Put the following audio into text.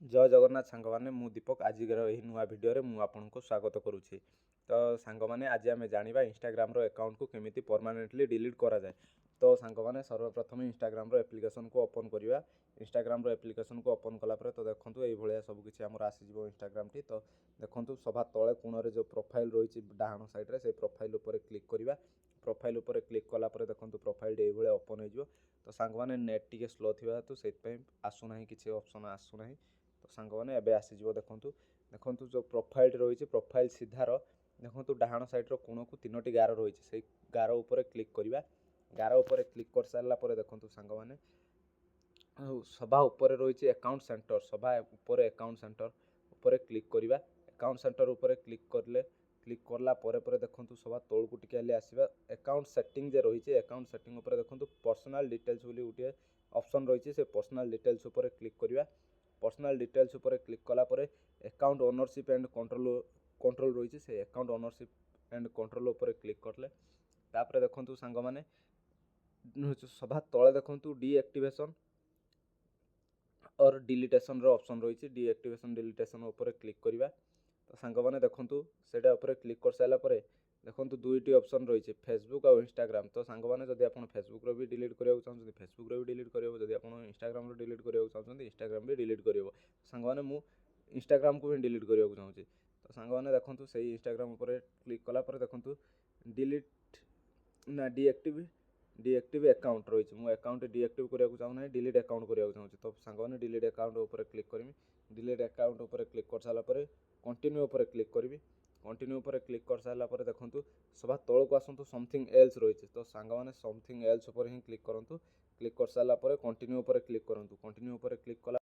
जय जगन्नाथ सांग मैंने मु दीपक आज नुआ भिडियो मु आपको स्वागत करुच्ची। तो सांग मैंने आज आम जाना इंस्टाग्राम अकाउंट को केमी परमानेंटली डिलीट करा जाए। तो सांग मैंने सर्वप्रथम इंस्टाग्राम एप्लिकेशन को ओपन करवा। इंस्टाग्राम एप्लिकेशन को ओपन कलापर तो देखो ये सबकि आम आसीज इंस्टाग्राम टी। तो देखो सभा तले कोण जो प्रोफाइल रही डाण साइड्रे से प्रोफाइल क्लिक करवा। प्रोफाइल क्लिक कलापर देखो प्रोफाइल ये ओपन हो। तो सांग मैंने नेट टी स्लो थी हेतु से आसूना किसी ऑप्शन आसूना। तो सांग मैंने एवं आसीज देखूँ देखूँ जो प्रोफाइल रही प्रोफाइल सीधार देखो डाण सैड्र कोण को 3टी गार रही से गार उपर क्लिक करवा। गार उपर क्लिक कर सारापर देखो सांग मैंने सभा उपर रही अकाउंट सेंटर सभा उपर अकाउंट सेंटर उपर क्लिक करवा। अकाउंट सेंटर उपर क्लिक करला देखो सभा तौल को टिके आसवा। अकाउंट सेटिंग जे रही अकाउंट सेटिंग उपर देखो पर्सनल डिटेल्स बोली गोटे ऑप्शन रही से पर्सनल डिटेल्स उपर क्लिक करवा। पर्सनल डिटेल्स उपर क्लिक कलापर अकाउंट ओनरशिप एंड कंट्रोल रही से अकाउंट ओनरशिप एंड कंट्रोल उपर क्लिक करले तापर देखो सांग मैंने सभा तले देखो डीएक्टिवेशन और डिलीटेशन ऑप्शन रही डीएक्टिवेशन डिलीटेशन उपर क्लिक करवा। तो सांग मैंने देखो सेटा उपर क्लिक कर सारापर देखो दुईटी ऑप्शन रही फेसबुक और इंस्टाग्राम। तो सांग मैंने जब आप फेसबुक भी डिलीट करने चाहते फेसबुक भी डिलीट कर जब आप इंस्टाग्राम डिलीट करने चाहते इंस्टाग्राम भी डिलीट कर सांग मैंने मु इंस्टाग्राम को भी डिलीट करने चाहूँगी। तो सांग मैंने देखो से इंस्टाग्राम उपर क्लिक कलापर देखो डिलीट ना डीएक्टिव अकाउंट रही मु अकाउंट डीएक्टिव करने चाहूना डिलीट अकाउंट करने चाहूँगी। तो सांग मैंने डिलीट अकाउंट उपर क्लिक करी। डिलीट अकाउंट उपर क्लिक कर सारापर कंटिन्यू उपर क्लिक करी। कंटिन्यू उपर क्लिक कर सारापर देखो सभा तौल को आसतु समथिंग एल्स रही। तो सांग मैंने समथिंग एल्स उपर ही क्लिक करूँ। क्लिक कर सारापर कंटिन्यू उपर क्लिक करूँ। कंटिन्यू उपर क्लिक कला